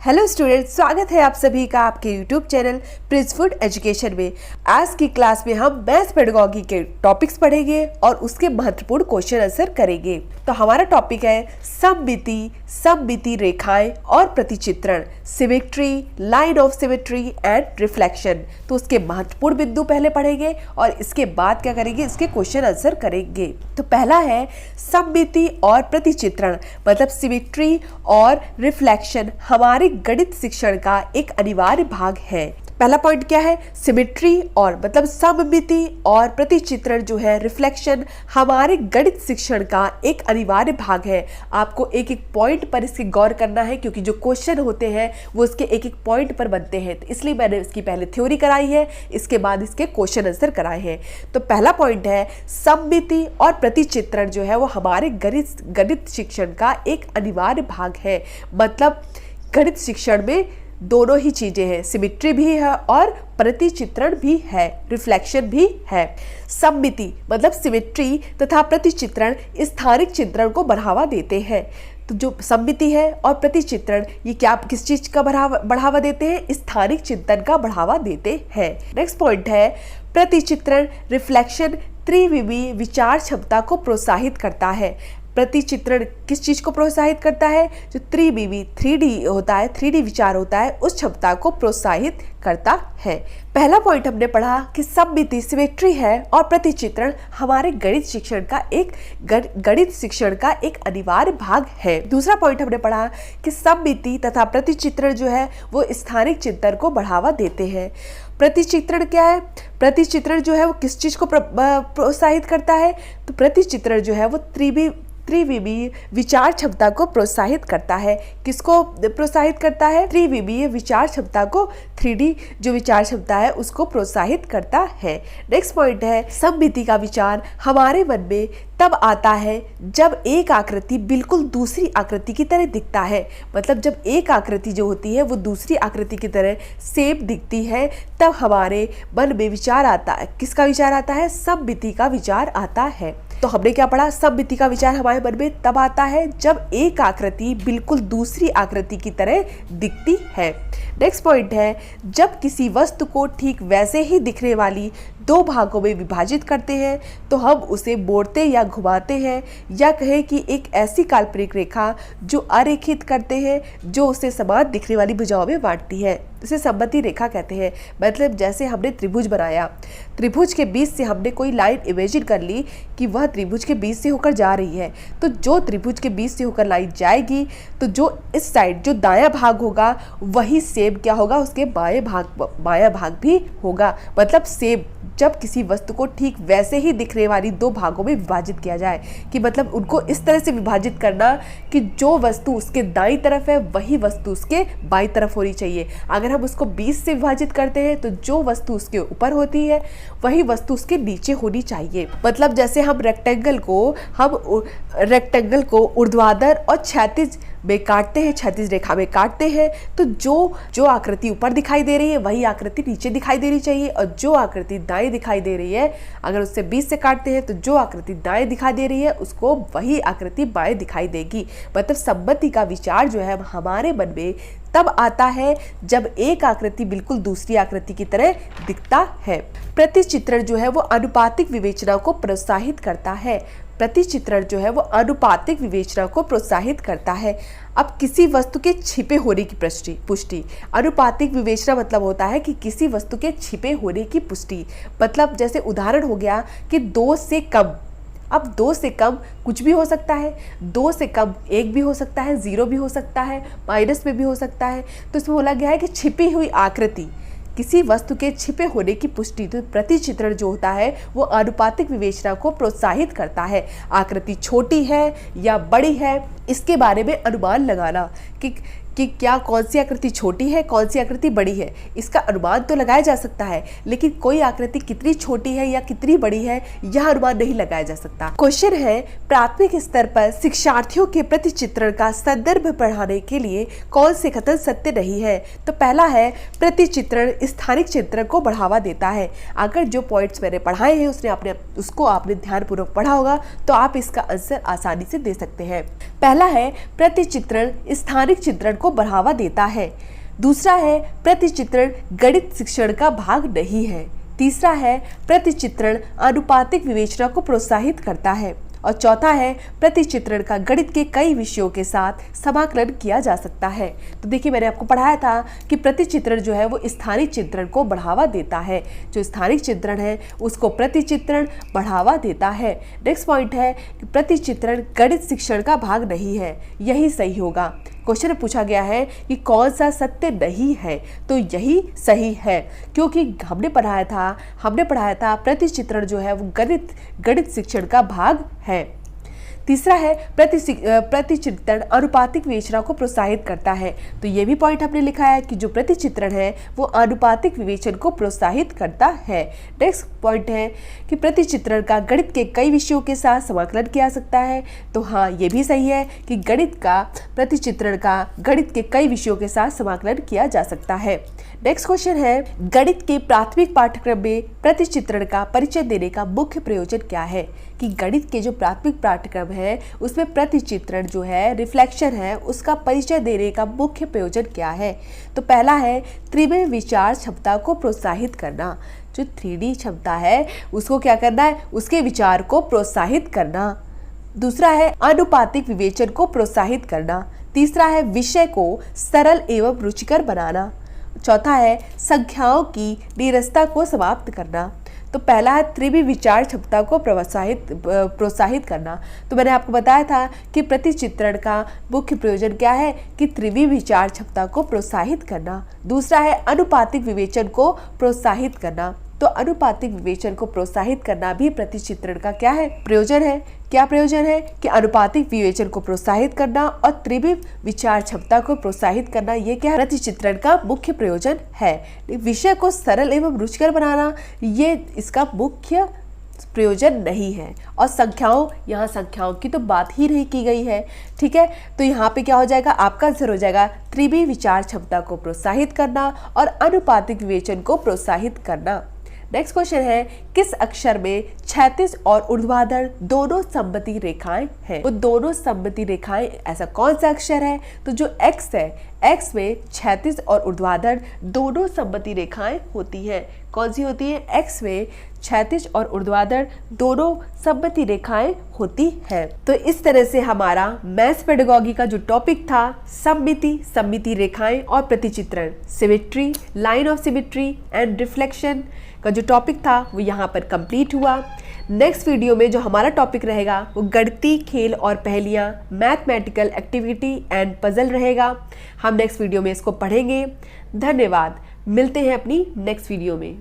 Hello students, स्वागत है आप सभी का आपके यूट्यूब चैनल प्रिंसफुड एजुकेशन में। आज की क्लास में हम मैथ्स पेडागॉजी के टॉपिक्स पढ़ेंगे और उसके महत्वपूर्ण क्वेश्चन आंसर करेंगे। तो हमारा टॉपिक है सममिति रेखाएं और प्रतिचित्रण, symmetry, line of symmetry and reflection. तो उसके महत्वपूर्ण बिंदु पहले पढ़ेंगे और इसके बाद क्या करेंगे, इसके क्वेश्चन आंसर करेंगे। तो पहला है सममिति और प्रतिचित्रण, मतलब सिमेट्री और रिफ्लेक्शन हमारे गणित शिक्षण का एक अनिवार्य भाग है। पहला पॉइंट क्या है, सिमेट्री और मतलब सममिति और प्रतिचित्रण जो है, रिफ्लेक्शन हमारे गणित शिक्षण का एक अनिवार्य भाग है। आपको एक एक पॉइंट पर इसके गौर करना है, क्योंकि जो क्वेश्चन होते हैं वो इसके एक एक पॉइंट पर बनते हैं। तो इसलिए मैंने इसकी पहले थ्योरी कराई है, इसके बाद इसके क्वेश्चन आंसर कराए हैं। तो पहला पॉइंट है, सममिति और प्रतिचित्रण जो है वो हमारे गणित शिक्षण का एक अनिवार्य भाग है। मतलब गणित शिक्षण में दोनों ही चीजें हैं, सिमेट्री भी है और प्रतिचित्रण भी है, रिफ्लेक्शन भी है। सममिति मतलब सिमेट्री तथा प्रतिचित्रण स्थानिक चित्रण को बढ़ावा देते हैं। तो जो सममिति है और प्रतिचित्रण ये क्या किस चीज का बढ़ावा देते हैं, स्थानिक चिंतन का बढ़ावा देते हैं। नेक्स्ट पॉइंट है, प्रतिचित्रण रिफ्लेक्शन त्रिविमीय विचार क्षमता को प्रोत्साहित करता है। प्रतिचित्रण किस चीज को प्रोत्साहित करता है, जो त्रिविमीय 3D होता है, 3D विचार होता है, उस क्षमता को प्रोत्साहित करता है। पहला पॉइंट हमने पढ़ा कि सममिति सिमेट्री है और प्रतिचित्रण हमारे गणित शिक्षण का एक अनिवार्य भाग है। दूसरा पॉइंट हमने पढ़ा कि सममिति तथा प्रतिचित्रण जो है वो स्थानिक चिंतन को बढ़ावा देते हैं। प्रतिचित्रण क्या है, प्रतिचित्रण जो है वो किस चीज को प्रोत्साहित करता है, तो प्रतिचित्रण जो है वो त्रिविमीय विचार क्षमता को प्रोत्साहित करता है। किसको प्रोत्साहित करता है, त्रिविमीय विचार क्षमता को, 3D जो विचार क्षमता है उसको प्रोत्साहित करता है। नेक्स्ट पॉइंट है, सममिति का विचार हमारे मन में तब आता है जब एक आकृति बिल्कुल दूसरी आकृति की तरह दिखता है। मतलब जब एक आकृति जो होती है वो दूसरी आकृति की तरह सेम दिखती है, तब हमारे मन में विचार आता है। किसका विचार आता है, सममिति का विचार आता है। तो हमने क्या पढ़ा, सममिति का विचार हमारे मन में तब आता है जब एक आकृति बिल्कुल दूसरी आकृति की तरह दिखती है। नेक्स्ट पॉइंट है, जब किसी वस्तु को ठीक वैसे ही दिखने वाली दो भागों में विभाजित करते हैं तो हम उसे मोड़ते या घुमाते हैं, या कहें कि एक ऐसी काल्पनिक रेखा जो अरेखित करते हैं जो उसे समान दिखने वाली भुजाओं में बांटती है, उसे सममिति रेखा कहते हैं। मतलब जैसे हमने त्रिभुज बनाया, त्रिभुज के बीच से हमने कोई लाइन इमेजिन कर ली कि वह त्रिभुज के बीच से होकर जा रही है, तो जो त्रिभुज के बीच से होकर लाइन जाएगी तो जो इस साइड जो दायां भाग होगा वही सेम क्या होगा, उसके बायां भाग भी होगा। मतलब सेम जब किसी वस्तु को ठीक वैसे ही दिखने वाली दो भागों में विभाजित किया जाए, कि मतलब उनको इस तरह से विभाजित करना कि जो वस्तु उसके दाईं तरफ है वही वस्तु उसके बाईं तरफ होनी चाहिए। अगर हम उसको 20 से विभाजित करते हैं तो जो वस्तु उसके ऊपर होती है वही वस्तु उसके नीचे होनी चाहिए। मतलब जैसे हम रेक्टेंगल को ऊर्ध्वाधर और क्षैतिज में काटते हैं, क्षैतिज रेखा में काटते हैं, तो जो आकृति ऊपर दिखाई दे रही है वही आकृति नीचे दिखाई देनी चाहिए, और जो आकृति दाएं दिखाई दे रही है अगर उससे 20 से काटते हैं तो जो आकृति दाएं दिखाई दे रही है उसको वही आकृति बाएं दिखाई देगी। मतलब सममिति का विचार जो है हमारे मन में तब आता है जब एक आकृति बिल्कुल दूसरी आकृति की तरह दिखता है। प्रतिचित्रण जो है वो अनुपातिक विवेचना को प्रोत्साहित करता है। प्रतिचित्रण जो है वो अनुपातिक विवेचना को प्रोत्साहित करता है। अब किसी वस्तु के छिपे होने की पुष्टि, अनुपातिक विवेचना मतलब होता है कि किसी वस्तु के छिपे होने की पुष्टि। मतलब जैसे उदाहरण हो गया कि 2 से कम, अब 2 से कम कुछ भी हो सकता है, 2 से कम 1 भी हो सकता है, 0 भी हो सकता है, माइनस में भी हो सकता है। तो इसमें बोला गया है कि छिपी हुई आकृति, किसी वस्तु के छिपे होने की पुष्टि। तो प्रतिचित्रण जो होता है वो अनुपातिक विवेचना को प्रोत्साहित करता है। आकृति छोटी है या बड़ी है इसके बारे में अनुमान लगाना कि क्या कौन सी आकृति छोटी है, कौन सी आकृति बड़ी है, इसका अनुमान तो लगाया जा सकता है, लेकिन कोई आकृति कितनी छोटी है या कितनी बड़ी है यह अनुमान नहीं लगाया जा सकता। क्वेश्चन है, प्राथमिक स्तर पर शिक्षार्थियों के प्रतिचित्रण का संदर्भ पढ़ाने के लिए कौन से कथन सत्य नहीं है। तो पहला है, प्रतिचित्रण स्थानिक चित्रण को बढ़ावा देता है। अगर जो पॉइंट्स मैंने पढ़ाए हैं उसको आपने ध्यानपूर्वक पढ़ा होगा तो आप इसका आंसर आसानी से दे सकते हैं। पहला है, प्रतिचित्रण स्थानिक चित्रण को बढ़ावा देता है। दूसरा है प्रतिचित्रण गणित शिक्षण का भाग नहीं है। तीसरा है प्रतिचित्रण आनुपातिक विवेचना को प्रोत्साहित करता है। और चौथा है प्रतिचित्रण का गणित के कई विषयों के साथ समाकलन किया जा सकता है। तो देखिए मैंने आपको पढ़ाया था कि प्रतिचित्रण जो है वो स्थानिक चित्रण को बढ़ावा देता है। जो स्थानिक चित्रण है उसको प्रतिचित्रण बढ़ावा देता है। नेक्स्ट पॉइंट है कि प्रतिचित्रण गणित शिक्षण का भाग नहीं है। यही सही होगा। क्वेश्चन में पूछा गया है कि कौन सा सत्य नहीं है, तो यही सही है, क्योंकि हमने पढ़ाया था प्रतिचित्रण जो है वो गणित शिक्षण का भाग है। तीसरा है प्रतिचित्रण आनुपातिक विवेचना को प्रोत्साहित करता है। तो ये भी पॉइंट हमने लिखा है कि जो प्रतिचित्रण है वो आनुपातिक विवेचन को प्रोत्साहित करता है। नेक्स्ट पॉइंट है कि प्रतिचित्रण का गणित के कई विषयों के साथ समाकलन किया जा सकता है। तो हाँ, ये भी सही है कि प्रतिचित्रण का गणित के कई विषयों के साथ समाकलन किया जा सकता है। नेक्स्ट क्वेश्चन है गणित के प्राथमिक पाठ्यक्रम में प्रतिचित्रण का परिचय देने का मुख्य प्रयोजन क्या है। कि गणित के जो प्राथमिक पाठ्यक्रम है उसमें प्रतिचित्रण जो है, रिफ्लेक्शन है, उसका परिचय देने का मुख्य प्रयोजन क्या है। तो पहला है त्रिविध विचार क्षमता को प्रोत्साहित करना। जो 3D क्षमता है उसको क्या करना है, उसके विचार को प्रोत्साहित करना। दूसरा है आनुपातिक विवेचन को प्रोत्साहित करना। तीसरा है विषय को सरल एवं रुचिकर बनाना। चौथा है संख्याओं की नीरसता को समाप्त करना। तो पहला है त्रिविध विचार क्षमता को प्रोत्साहित करना। तो मैंने आपको बताया था कि प्रतिचित्रण का मुख्य प्रयोजन क्या है कि त्रिविध विचार क्षमता को प्रोत्साहित करना। दूसरा है आनुपातिक विवेचन को प्रोत्साहित करना। तो आनुपातिक विवेचन को प्रोत्साहित करना भी प्रतिचित्रण का क्या है, प्रयोजन है। क्या प्रयोजन है कि आनुपातिक विवेचन को प्रोत्साहित करना और त्रिविध विचार क्षमता को प्रोत्साहित करना, ये क्या है, प्रतिचित्रण का मुख्य प्रयोजन है। विषय को सरल एवं रुचिकर बनाना ये इसका मुख्य प्रयोजन नहीं है। और यहाँ संख्याओं की तो बात ही नहीं की गई है, ठीक है। तो यहाँ पे क्या हो जाएगा, आपका आंसर हो जाएगा त्रिविध विचार क्षमता को प्रोत्साहित करना और आनुपातिक विवेचन को प्रोत्साहित करना। नेक्स्ट क्वेश्चन है किस अक्षर में क्षैतिज और ऊर्ध्वाधर दोनों सममिति रेखाएं हैं। वो दोनों सममिति रेखाएं ऐसा कौन सा अक्षर है। तो जो x है, x में क्षैतिज और ऊर्ध्वाधर दोनों सममिति रेखाएं होती हैं। कौन सी होती है, x में क्षैतिज और ऊर्ध्वाधर दोनों सममिति रेखाएं होती है। तो इस तरह से हमारा मैथ्स पेडागॉजी का जो टॉपिक था सममिति रेखाएं और प्रतिचित्रण, symmetry, line of symmetry and reflection का जो टॉपिक था वो यहाँ पर कंप्लीट हुआ। नेक्स्ट वीडियो में जो हमारा टॉपिक रहेगा वो गणितीय खेल और पहेलियाँ, मैथमेटिकल एक्टिविटी एंड पजल रहेगा। हम नेक्स्ट वीडियो में इसको पढ़ेंगे। धन्यवाद, मिलते हैं अपनी नेक्स्ट वीडियो में।